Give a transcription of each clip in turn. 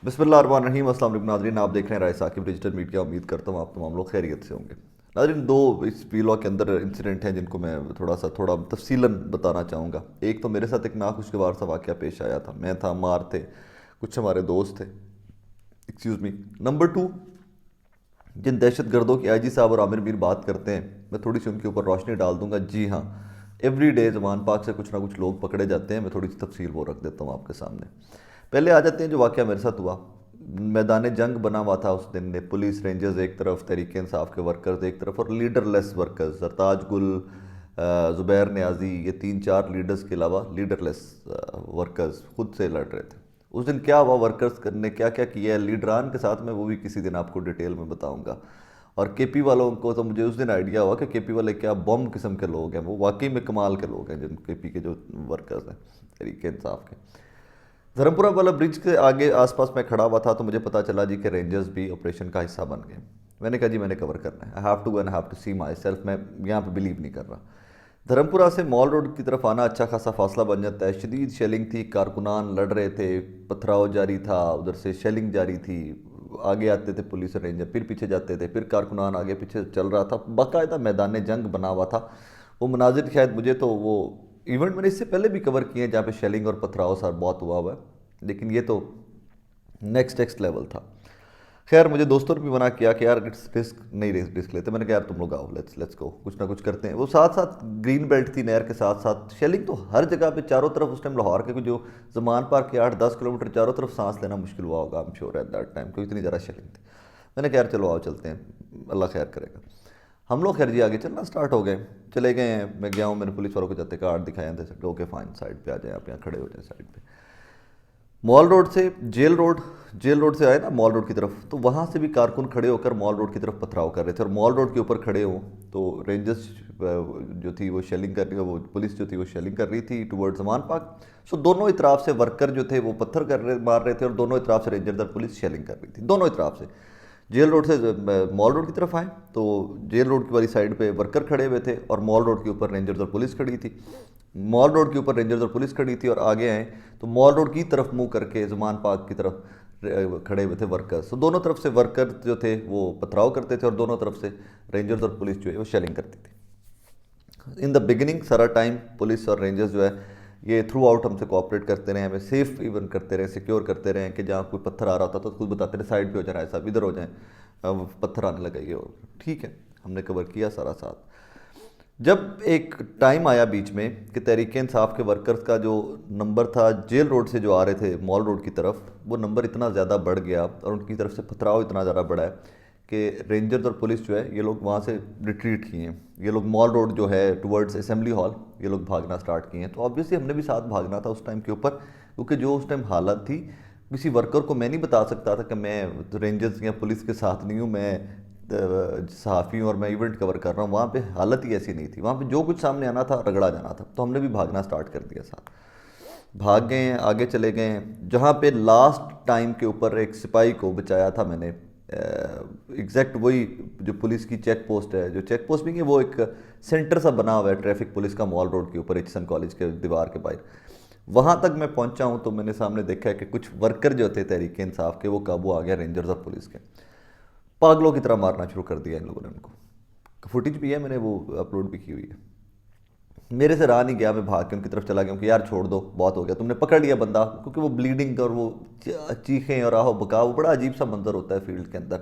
बिस्मिल्लाहिर्रहमानिर्रहीम। अस्सलाम वालेकुम नाज़रीन, आप देख रहे हैं राय साकिब डिजिटल मीडिया। उम्मीद करता हूँ आप तमाम लोग खैरियत से होंगे। नाज़रीन, दो इस वीलॉग के अंदर इंसिडेंट हैं जिनको मैं थोड़ा तफसीलन बताना चाहूँगा। एक तो मेरे साथ एक नाखुशगवार सा वाक़या पेश आया था। मैं था, मार थे, कुछ हमारे दोस्त थे, एक्सक्यूज़ मी। नंबर टू, जिन दहशत गर्दों की IG साहब और आमिर मीर बात करते हैं, मैं थोड़ी सी उनके ऊपर रोशनी डाल दूंगा। जी हाँ, एवरी डे ज़मान पाक से कुछ ना कुछ लोग पकड़े जाते हैं। मैं थोड़ी सी तफसील वो रख देता हूँ आपके सामने। पहले आ जाते हैं जो वाक़या मेरे साथ हुआ। मैदान जंग बना हुआ था उस दिन ने। पुलिस रेंजर्स एक तरफ, तहरीक इंसाफ के वर्कर्स एक तरफ, और लीडरलेस वर्कर्स, सरताज गुल, ज़ुबैर न्याजी, ये 3-4 लीडर्स के अलावा लीडरलेस वर्कर्स खुद से लड़ रहे थे। उस दिन क्या हुआ, वर्कर्स ने क्या क्या किया है लीडरान के साथ, मैं वो भी किसी दिन आपको डिटेल में बताऊंगा। और KP वालों को तो मुझे उस दिन आइडिया हुआ कि KP वाले क्या बम किस्म के लोग हैं। वो वाकई में कमाल के लोग हैं जिन KP के जो वर्कर्स हैं तहरीक इंसाफ के। धर्मपुरा वाला ब्रिज के आगे आसपास मैं खड़ा हुआ था तो मुझे पता चला जी कि रेंजर्स भी ऑपरेशन का हिस्सा बन गए। मैंने कहा जी मैंने कवर करना है, I have to and have to see myself. मैं यहाँ पे बिलीव नहीं कर रहा। धर्मपुरा से मॉल रोड की तरफ आना अच्छा खासा फासला बन जाता है। शदीद शेलिंग थी, कारकुनान लड़ रहे थे, पथराव जारी था, उधर से शेलिंग जारी थी। आगे आते थे पुलिस रेंजर, फिर पीछे जाते थे, फिर कारकुनान आगे पीछे चल रहा था। बाकायदा मैदान जंग बना हुआ था। वो मनाजिर शायद मुझे तो वो इवेंट मैंने इससे पहले भी कवर किए हैं जहाँ पे शेलिंग और पथराव सर बहुत हुआ है, लेकिन ये तो नेक्स्ट लेवल था। खैर, मुझे दोस्तों ने भी मना किया कि यार रिस्क नहीं, रिस्क लेते। मैंने कहा यार तुम लोग आओ, लेट्स गो, कुछ ना कुछ करते हैं। वो साथ साथ ग्रीन बेल्ट थी नहर के साथ साथ। शेलिंग तो हर जगह पे चारों तरफ। उस टाइम लाहौर के जो जमान पार्क के 8-10 किलोमीटर चारों तरफ सांस लेना मुश्किल हुआ होगा, I am sure at that time, क्योंकि इतनी ज़्यादा शेलिंग थी। मैंने कहा यार चलो आओ चलते हैं, अल्लाह खैर करेगा। हम लोग खैर जी आगे चलना स्टार्ट हो गए, चले गए हैं। मैं गया हूँ, मैंने पुलिस वालों को जाते कार्ड दिखाया थे, ओके फाइन साइड पे आ जाए, आप यहाँ खड़े हो जाए साइड पे। मॉल रोड से जेल रोड से आए ना मॉल रोड की तरफ, तो वहाँ से भी कारकुन खड़े होकर मॉल रोड की तरफ पथराव कर रहे थे। और मॉल रोड के ऊपर खड़े हों तो रेंजर्स जो थी वो शेलिंग कर रही, वो पुलिस जो थी वो शेलिंग कर रही थी टुवर्ड्स जमान पार्क। सो दोनों इतराफ से वर्कर जो थे वो पत्थर मार रहे थे, और दोनों इतराफ से रेंजर दर पुलिस शेलिंग कर रही थी, दोनों इतराफ से। जेल रोड से मॉल रोड की तरफ आए तो जेल रोड की वाली साइड पे वर्कर खड़े हुए थे, और मॉल रोड के ऊपर रेंजर्स और पुलिस खड़ी थी। मॉल रोड के ऊपर रेंजर्स और पुलिस खड़ी थी, और आगे आए तो मॉल रोड की तरफ मुंह करके जमान पार्क की तरफ खड़े हुए थे वर्कर्स। तो दोनों तरफ से वर्कर जो थे वो पथराव करते थे, और दोनों तरफ से रेंजर्स और पुलिस जो है वो शेलिंग करती थी। इन द बिगिनिंग सारा टाइम पुलिस और रेंजर्स जो है ये थ्रू आउट हमसे कोऑपरेट करते रहे, हमें सेफ इवन करते रहे, सिक्योर करते रहे कि जहाँ कोई पत्थर आ रहा था तो खुद बताते रहे साइड पे हो जाए, साहब इधर हो जाएं, पत्थर आने लगा ये, और ठीक है हमने कवर किया सारा साथ। जब एक टाइम आया बीच में कि तहरीक इंसाफ के वर्कर्स का जो नंबर था जेल रोड से जो आ रहे थे मॉल रोड की तरफ, वो नंबर इतना ज़्यादा बढ़ गया और उनकी तरफ से पथराव इतना ज़्यादा बढ़ा है कि रेंजर्स और पुलिस जो है ये लोग वहाँ से रिट्रीट किए हैं। ये लोग मॉल रोड जो है टुवर्ड्स असेंबली हॉल ये लोग भागना स्टार्ट किए हैं। तो ऑब्वियसली हमने भी साथ भागना था उस टाइम के ऊपर, क्योंकि जो उस टाइम हालत थी, किसी वर्कर को मैं नहीं बता सकता था कि मैं रेंजर्स या पुलिस के साथ नहीं हूँ, मैं सहाफ़ी हूँ और मैं इवेंट कवर कर रहा हूँ। वहाँ पे हालत ही ऐसी नहीं थी, वहाँ पे जो कुछ सामने आना था रगड़ा जाना था। तो हमने भी भागना स्टार्ट कर दिया, साथ भाग गए हैं, आगे चले गए हैं। जहाँ पे लास्ट टाइम के ऊपर एक सिपाही को बचाया था मैंने, एग्जैक्ट वही जो पुलिस की चेक पोस्ट है, जो चेक पोस्ट भी है वो एक सेंटर सा बना हुआ है ट्रैफिक पुलिस का मॉल रोड के ऊपर HSN कॉलेज के दीवार के बाहर। वहाँ तक मैं पहुँचा हूँ तो मैंने सामने देखा है कि कुछ वर्कर जो थे तहरीक इंसाफ के वो काबू आ गया रेंजर्स और पुलिस के। पागलों की तरह मारना शुरू कर दिया इन लोगों ने उनको। फुटेज भी है, मैंने वो अपलोड भी की हुई है। मेरे से रहा नहीं गया, मैं भाग के उनकी तरफ चला गया कि यार छोड़ दो, बहुत हो गया, तुमने पकड़ लिया बंदा, क्योंकि वो ब्लीडिंग और वो चीखें और आहो बकाओ, बड़ा अजीब सा मंजर होता है फील्ड के अंदर।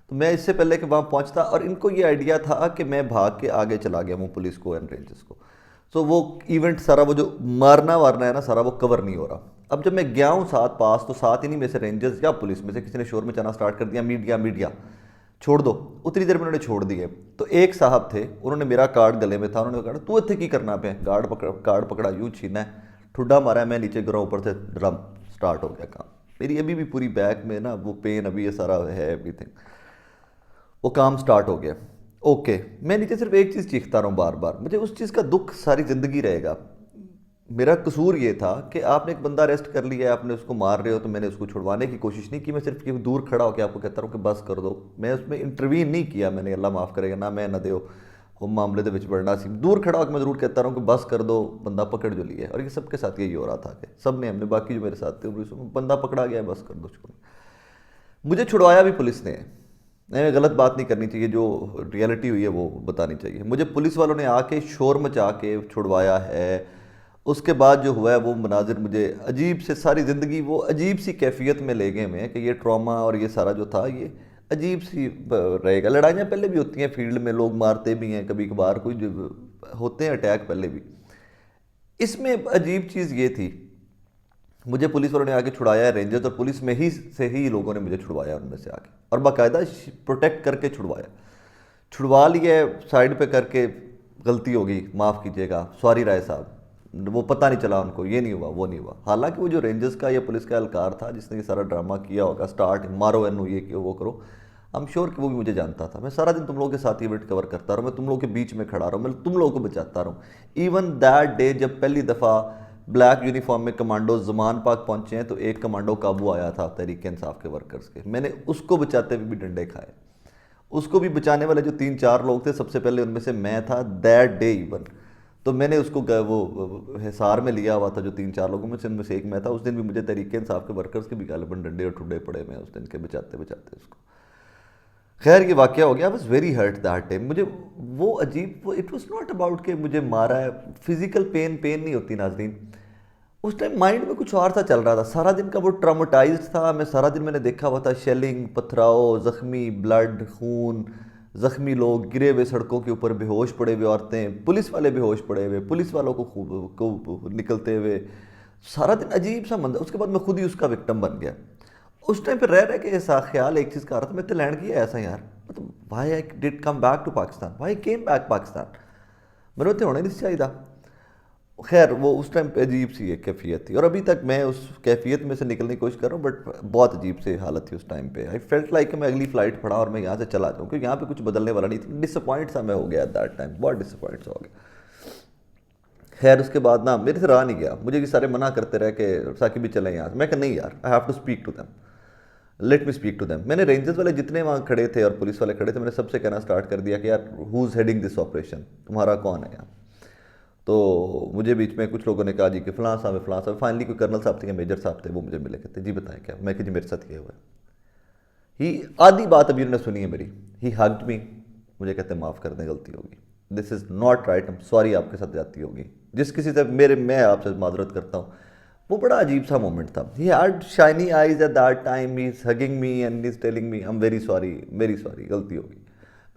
तो मैं इससे पहले कि वहाँ पहुँचता, और इनको ये आइडिया था कि मैं भाग के आगे चला गया हूँ पुलिस को एंड रेंजर्स को, तो वो इवेंट सारा वो जो मारना वारना है ना सारा वो कवर नहीं हो रहा। अब जब मैं गया हूँ साथ पास, तो साथ ही नहीं में से रेंजर्स या पुलिस में से किसी ने शोर मचाना स्टार्ट कर दिया, मीडिया मीडिया छोड़ दो। उतनी देर में उन्होंने छोड़ दिए। तो एक साहब थे, उन्होंने मेरा कार्ड गले में था, उन्होंने कहा तू इतने की करना पे, कार्ड पकड़ा, यूँ छीना है, ठुड्डा मारा है, मैं नीचे गिरा, ऊपर से ड्रम स्टार्ट हो गया काम। मेरी अभी भी पूरी बैक में ना वो पेन अभी ये सारा है एवरीथिंग। वो काम स्टार्ट हो गया। ओके, मैं नीचे सिर्फ एक चीज़ चीखता रहा हूँ बार बार, मुझे उस चीज़ का दुख सारी ज़िंदगी रहेगा। मेरा कसूर ये था कि आपने एक बंदा अरेस्ट कर लिया है, आपने उसको मार रहे हो, तो मैंने उसको छुड़वाने की कोशिश नहीं की। मैं सिर्फ दूर खड़ा होकर आपको कहता रहूँ कि बस कर दो। मैं उसमें इंटरवीन नहीं किया मैंने, अल्लाह माफ़ करेगा, ना मैं ना दो वो मामले के विच बढ़ना सी। दूर खड़ा होकर मैं ज़रूर कहता रहा हूँ कि बस कर दो, बंदा पकड़ जो लिया है। और ये सबके साथ यही हो रहा था कि सब ने, हमने बाकी जो मेरे साथ थे बंदा पकड़ा गया है, बस कर दो छोड़ो। मुझे छुड़वाया भी पुलिस ने है। नहीं, गलत बात नहीं करनी चाहिए, जो रियलिटी हुई है वो बतानी चाहिए। मुझे पुलिस वालों ने आके शोर मचा के छुड़वाया है। उसके बाद जो हुआ है वो मनाजिर मुझे अजीब से, सारी ज़िंदगी वो अजीब सी कैफियत में ले गए मैं कि ये ट्रॉमा और ये सारा जो था ये अजीब सी रहेगा। लड़ाइयाँ पहले भी होती हैं फील्ड में, लोग मारते भी हैं कभी कभार, कोई होते हैं अटैक पहले भी। इसमें अजीब चीज़ ये थी, मुझे पुलिस वालों ने आके छुड़ाया है, रेंजर्स और पुलिस में ही से ही लोगों ने मुझे छुड़वाया उनमें से आके, और बाकायदा प्रोटेक्ट करके छुड़वाया। छुड़वा लिए साइड पे करके, गलती होगी माफ़ कीजिएगा, सॉरी राय साहब, वो पता नहीं चला उनको, ये नहीं हुआ वो नहीं हुआ। हालांकि वो जो रेंजर्स का या पुलिस का एहलकार था जिसने ये सारा ड्रामा किया होगा, स्टार्ट मारो एनू ये क्यों वो करो, आई एम श्योर कि वो भी मुझे जानता था। मैं सारा दिन तुम लोगों के साथ इवेंट कवर करता रहा, मैं तुम लोगों के बीच में खड़ा रहा, मैं तुम लोगों को बचाता रहा। इवन दैट डे जब पहली दफ़ा ब्लैक यूनिफॉर्म में कमांडो जमान पाक पहुंचे हैं, तो एक कमांडो काबू आया था तहरीक इंसाफ के वर्कर्स के, मैंने उसको बचाते हुए भी डंडे खाए। उसको भी बचाने वाले जो 3-4 लोग थे, सबसे पहले उनमें से मैं था दैट डे इवन। तो मैंने उसको वो हिसार में लिया हुआ था, जो 3-4 लोगों में से उनमें से एक मैं था। उस दिन भी मुझे तहरीक इंसाफ के वर्कर्स के भी गालिबन डंडे और ठुड्डे पड़े मैं उस दिन के बचाते बचाते उसको। खैर ये वाकया हो गया। I was very hurt that time. मुझे वो अजीब, वो इट वॉज नॉट अबाउट कि मुझे मारा है, फिजिकल पेन नहीं होती नाजरीन, उस टाइम माइंड में कुछ और सा चल रहा था। सारा दिन का वो ट्रामेटाइज्ड था मैं, सारा दिन मैंने देखा हुआ था शेलिंग, पथराव, जख्मी, ब्लड, खून, जख्मी लोग गिरे हुए सड़कों के ऊपर, बेहोश पड़े हुए औरतें, पुलिस वाले बेहोश पड़े हुए, पुलिस वालों को निकलते हुए, सारा दिन अजीब सा मंजर। उसके बाद मैं खुद ही उसका विक्टिम बन गया। उस टाइम पे रह रहे के ऐसा ख्याल एक चीज़ का आ रहा था, मैं तो लैंड किया ऐसा यार, मतलब why I did come back to Pakistan, why came back Pakistan, मेरे तो होना ही नहीं चाहिए था। खैर वो उस टाइम पे अजीब सी एक कैफियत थी, और अभी तक मैं उस कैफियत में से निकलने की कोशिश कर रहा हूँ, बट बहुत अजीब सी हालत थी उस टाइम पे। आई फेल्ट लाइक कि मैं अगली फ्लाइट पड़ा और मैं यहाँ से चला जाऊँ, क्योंकि यहाँ पे कुछ बदलने वाला नहीं था। डिसअपॉइंट सा मैं हो गया दैट टाइम, बहुत डिसअपॉइंट हो गया। खैर उसके बाद ना मेरे से रहा नहीं गया, मुझे ये सारे मना करते रहे कि साकिब भी चलें यहाँ से। मैं कहा नहीं यार, I have to speak to them, let me speak to them. मैंने रेंजर्स वाले जितने वहाँ खड़े थे और पुलिस वाले खड़े थे, मैंने सबसे कहना स्टार्ट कर दिया कि यार who is heading this operation, तुम्हारा कौन है यहाँ। तो मुझे बीच में कुछ लोगों ने कहा जी कि फ़लाँ साहब है, फ़लाँ साहब। फाइनली कोई कर्नल साहब थे, मेजर साहब थे, वो मुझे मिले, कहते जी बताएं क्या। मैं कि जी मेरे साथ ये हुआ है। ही आधी बात अभी उन्होंने सुनी है मेरी। ही हग्ड मी, मुझे कहते माफ़ कर दें, गलती होगी, दिस इज़ नॉट राइट, हम सॉरी, आपके साथ जाती होगी, जिस किसी से मैं आपसे माजरत करता हूँ। वो बड़ा अजीब सा मोमेंट था। He had shiny eyes at that time, he is hugging me and he is telling me I am very sorry, very sorry, गलती होगी।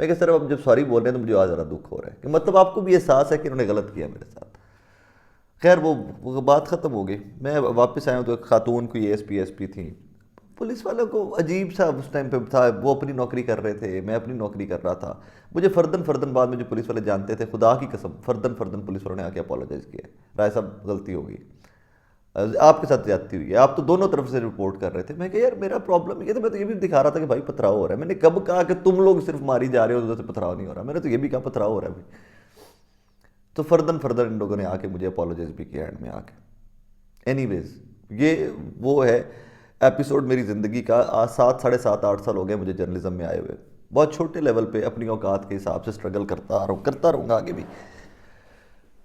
मैं कहा सर अब जब सॉरी बोल रहे हैं तो मुझे आज ज़रा दुख हो रहा है कि मतलब आपको भी एहसास है कि उन्होंने गलत किया मेरे साथ। खैर वो बात ख़त्म हो गई। मैं वापस आया हूँ तो एक खातून कोई एएसपी थी। पुलिस वालों को अजीब सा उस टाइम पे था, वो अपनी नौकरी कर रहे थे, मैं अपनी नौकरी कर रहा था। मुझे फर्दन बाद में जो पुलिस वाले जानते थे, खुदा की कसम, फर्दन पुलिस वालों ने आके अपोलोजाइज़ किया, राय साहब गलती हो गई, आपके साथ ज्यादती हुई है, आप तो दोनों तरफ से रिपोर्ट कर रहे थे। मैं कहा यार मेरा प्रॉब्लम ये तो, मैं तो ये भी दिखा रहा था कि भाई पथराव हो रहा है। मैंने कब कहा कि तुम लोग सिर्फ मारी जा रहे हो, उधर से पथराव नहीं हो रहा, मैंने तो ये भी कहा पथराव हो रहा है भाई। तो फर्दर इन लोगों ने आके मुझे अपोलोजाइज भी किया एंड में आके। एनीवेज ये वो है एपिसोड मेरी ज़िंदगी का। आज 7, 7.5, 8 साल हो गए मुझे जर्नलिज्म में आए हुए। बहुत छोटे लेवल पे अपनी औकात के हिसाब से स्ट्रगल करता आ रहा हूँ, करता रहूँगा आगे भी।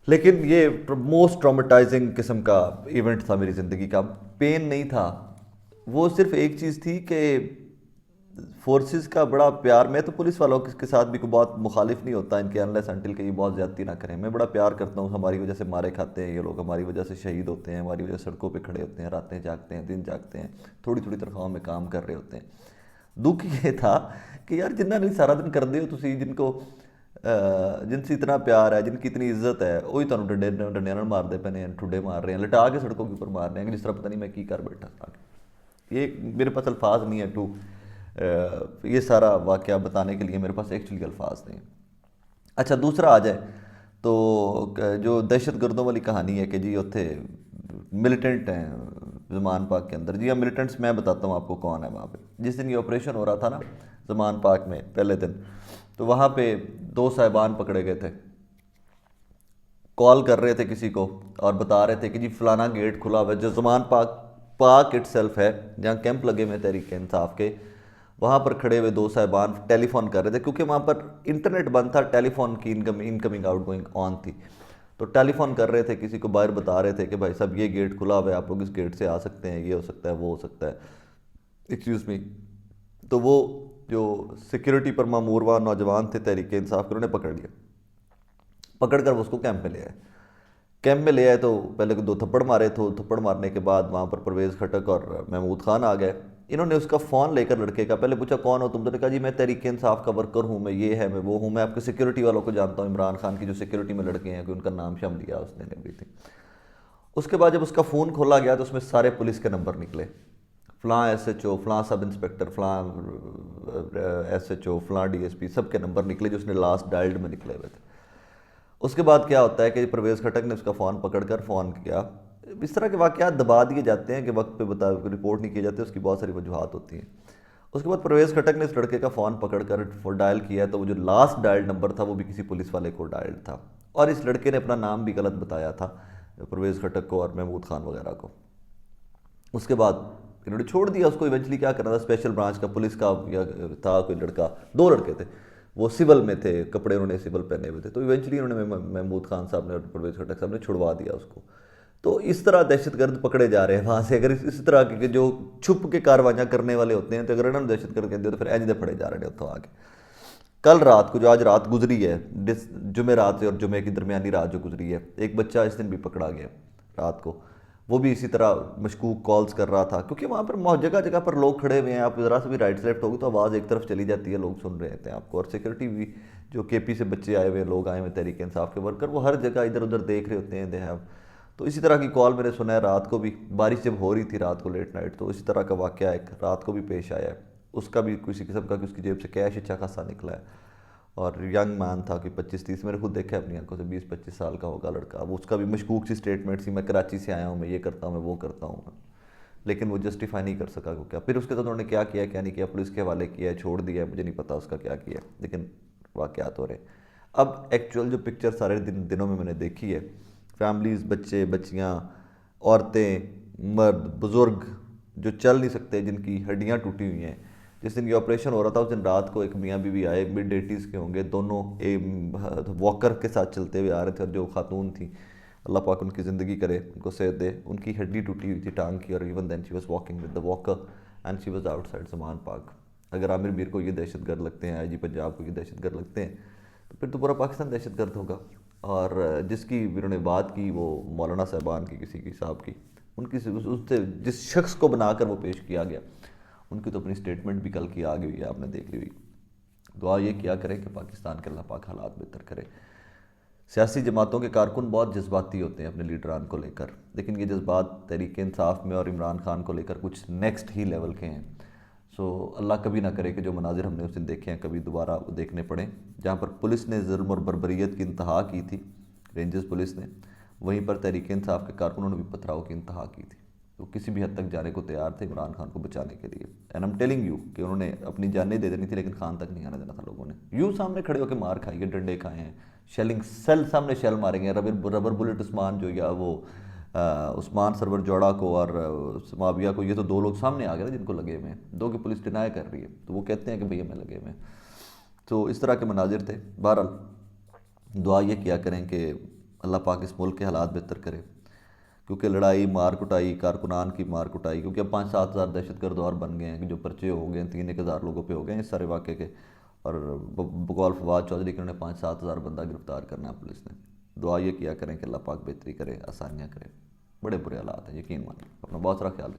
लेकिन ये मोस्ट ट्रॉमेटाइजिंग किस्म का इवेंट था मेरी ज़िंदगी का। पेन नहीं था, वो सिर्फ एक चीज़ थी कि फोर्सेस का बड़ा प्यार। मैं तो पुलिस वालों के साथ भी कोई बहुत मुखालिफ नहीं होता इनके, अनलेस अंटिल के ये बहुत ज़्यादती ना करें। मैं बड़ा प्यार करता हूँ। हमारी वजह से मारे खाते हैं ये लोग, हमारी वजह से शहीद होते हैं, हमारी वजह से सड़कों पे खड़े होते हैं, रातें जागते हैं, दिन जागते हैं, थोड़ी थोड़ी तनख्वाहों में काम कर रहे होते हैं। दुख ये था कि यार जिन्ना नहीं सारा दिन कर दे हो तुसी, जिनको जिनसे इतना प्यार है, जिनकी इतनी इज्जत है, वही तुम डंडियां नाल मारते पे ने, ठुड्डे मार रहे हैं, लटा के सड़कों के ऊपर मार रहे हैं जिस तरह पता नहीं मैं की कर बैठा था। ये मेरे पास अल्फाज नहीं है टू ये सारा वाक़या बताने के लिए, मेरे पास एक्चुअली अल्फाज नहीं। अच्छा दूसरा आ जाए तो जो दहशत गर्दों वाली कहानी है कि जी उत्थे मिलिटेंट हैं ज़मान पाक के अंदर। जी हाँ मिलिटेंट्स, मैं बताता हूँ आपको कौन है वहाँ पे। जिस दिन ये ऑपरेशन हो रहा था ना ज़मान पाक में पहले दिन, तो वहाँ पे 2 साहिबान पकड़े गए थे। कॉल कर रहे थे किसी को और बता रहे थे कि जी फलाना गेट खुला हुआ है, जो ज़मान पाक इटसेल्फ है, जहाँ कैंप लगे हुए तहरीक इंसाफ के, वहाँ पर खड़े हुए 2 साहिबान टेलीफोन कर रहे थे, क्योंकि वहाँ पर इंटरनेट बंद था, टेलीफोन की इनकमिंग आउटगोइंग ऑन थी। तो टेलीफोन कर रहे थे किसी को, बाहर बता रहे थे कि भाई साहब ये गेट खुला हुआ है, आप लोग इस गेट से आ सकते हैं, ये हो सकता है, वो हो सकता है, एक्सक्यूज़ मी। तो वो जो सिक्योरिटी पर मामूर हुआ नौजवान थे तहरीक इंसाफ के, उन्होंने पकड़ लिया। पकड़ कर वो उसको कैंप में ले आए। कैंप में ले आए तो पहले 2 थप्पड़ मारे, तो थप्पड़ मारने के बाद वहाँ पर परवेज़ खटक और महमूद खान आ गए। इन्होंने उसका फ़ोन लेकर लड़के का पहले पूछा कौन हो तुम, तो ने कहा जी मैं तहरीक इंसाफ का वर्कर हूँ, मैं ये है, मैं वो हूँ, मैं आपके सिक्योरिटी वालों को जानता हूँ, इमरान खान की जो सिक्योरिटी में लड़के हैं, कि उनका नाम शाम लिया उसने, एवरीथिंग। उसके बाद जब उसका फ़ोन खोला गया तो उसमें सारे पुलिस के नंबर निकले, फ़लाँ SHO, फ़लाँ सब इंस्पेक्टर, फ़लाँ SHO, फ़लाँ DSP, सब के नंबर निकले जो उसने लास्ट डायल्ड में निकले हुए थे। उसके बाद क्या होता है कि परवेज़ खटक ने उसका फ़ोन पकड़कर फ़ोन किया। इस तरह के वाक़यात दबा दिए जाते हैं कि वक्त पे बता रिपोर्ट नहीं किए जाते, उसकी बहुत सारी वजूहत होती हैं। उसके बाद परवेज़ खटक ने इस लड़के का फ़ोन पकड़कर डायल किया, तो वो जो लास्ट डायल नंबर था वो भी किसी पुलिस वाले को डायल था, और इस लड़के ने अपना नाम भी गलत बताया था परवेज़ खटक को और महमूद खान वगैरह को। उसके बाद इन्होंने छोड़ दिया उसको। इवेंचुअली क्या करना था, स्पेशल ब्रांच का पुलिस का या था कोई लड़का, 2 लड़के थे, वो सिविल में थे, कपड़े उन्होंने सिविल पहने हुए थे, तो इवेंचुअली उन्होंने महमूद खान साहब ने और परवेज़ खटक साहब ने छुड़वा दिया उसको। तो इस तरह दहशतगर्द पकड़े जा रहे हैं वहाँ से। अगर इस तरह के जो छुप के कार्रवाइयाँ करने वाले होते हैं, तो अगर इन्होंने दहशतगर्द कहते हो तो फिर इंज दे फड़े जा रहे हैं उत्थों आके। कल रात को, जो आज रात गुजरी है, जुमे रात से और जुमे की दरमियानी रात जो गुजरी है, एक बच्चा इस दिन भी पकड़ा गया रात को। वो भी इसी तरह मशकूक कॉल्स कर रहा था, क्योंकि वहाँ पर जगह जगह पर लोग खड़े हुए हैं, आप ज़रा से भी राइट से लेफ्ट होगी तो आवाज़ एक तरफ चली जाती है, लोग सुन रहे होते हैं आपको। और सिक्योरिटी भी, जो KP से बच्चे आए हुए हैं, लोग आए हुए तहरीक इंसाफ के वर्कर, वो हर जगह इधर उधर देख रहे होते हैं, दे हैव। तो इसी तरह की कॉल मैंने सुना है रात को भी, बारिश जब हो रही थी रात को लेट नाइट, तो इसी तरह का वाक़या एक रात को भी पेश आया है। उसका भी किसी किस्म का कि उसकी जेब से कैश अच्छा खासा निकला है, और यंग मैन था कि 25-30, मैंने खुद देखा है अपनी आंखों से, 20-25 साल का होगा लड़का। अब उसका भी मशकूक सी स्टेटमेंट थी, मैं कराची से आया हूँ, मैं ये करता हूँ, मैं वो करता हूँ, लेकिन वो जस्टिफाई नहीं कर सका को क्या। फिर उसके साथ उन्होंने क्या किया क्या नहीं किया, पुलिस के हवाले किया है, छोड़ दिया है, मुझे नहीं पता उसका क्या किया, लेकिन वाक़यात हो रहे। अब एक्चुअल जो पिक्चर सारे दिनों में मैंने देखी है, फैमिलीज़, बच्चे बच्चियाँ, औरतें, मर्द, बुज़ुर्ग जो चल नहीं सकते, जिनकी हड्डियाँ टूटी हुई हैं। जिस दिन ये ऑपरेशन हो रहा था उस दिन रात को एक मियाँ बीवी आए, मिड-80s के होंगे दोनों, वॉकर के साथ चलते हुए आ रहे थे, और जो खातून थी, अल्लाह पाक उनकी ज़िंदगी करे, उनको सेहत दे, उनकी हड्डी टूटी हुई थी टांग की, और even then she was walking with the walker and she was outside Zaman Park. अगर आमिर मीर को ये दहशतगर्द लगते हैं, IG पंजाब को ये दहशतगर्द लगते हैं, तो फिर तो पूरा पाकिस्तान दहशतगर्द होगा। और जिसकी उन्होंने बात की, वो मौलाना साहबान की, किसी की साहब की, उनकी उससे जिस शख्स को बनाकर वो पेश किया गया, उनकी तो अपनी स्टेटमेंट भी कल की आ गई है, आपने देख ली हुई। दुआ ये किया करें कि पाकिस्तान के अल्लाह पाक हालात बेहतर करे। सियासी जमातों के कारकुन बहुत जज्बाती होते हैं अपने लीडरान को लेकर, लेकिन ये जज्बात तहरीक इंसाफ में और इमरान खान को लेकर कुछ नेक्स्ट ही लेवल के हैं। सो अल्लाह कभी ना करे कि जो मनाजिर हमने उस दिन देखे हैं कभी दोबारा देखने पड़े, जहाँ पर पुलिस ने जुल्म और बर्बरियत की इंतहा की थी, रेंजर्स पुलिस ने, वहीं पर तहरीक इंसाफ के कारकुनों ने भी पथराव की इंतहा की थी। तो किसी भी हद तक जाने को तैयार थे इमरान खान को बचाने के लिए। And I am telling you कि उन्होंने अपनी जानें दे देनी थी, लेकिन खान तक नहीं आने देना था लोगों ने। यूँ सामने खड़े होकर मार खाई है, डंडे खाए हैं, शेलिंग सेल सामने शेल मारे गए, रबर बुलेट उस्मान जो, या वो उस्मान सरवर जोड़ा को और माविया को, ये तो 2 लोग सामने आ गए ना जिनको लगे हुए हैं, 2 की पुलिस डिनाई कर रही है, तो वो कहते हैं कि भैया मैं लगे हुए हैं। तो इस तरह के मनाजिर थे। बहरहाल दुआ ये किया करें कि अल्लाह पाक इस मुल्क के हालात बेहतर करे, क्योंकि लड़ाई, मार कुटाई, कारकुनान की मार कुटाई, क्योंकि अब 5-7 हज़ार दहशतगर्द और बन गए हैं कि जो पर्चे हो गए हैं, 3-1 हज़ार लोगों पे हो गए हैं इस सारे वाक़े के। और बकौल फवाद चौधरी के उन्होंने 5-7 हज़ार बंदा गिरफ्तार करना है पुलिस ने। दुआ ये किया करें कि अल्लाह पाक बेहतरी करे, आसानियाँ करे। बड़े बुरे हालात हैं, यकीन मानिए। अपना बहुत सारा ख्याल रखें।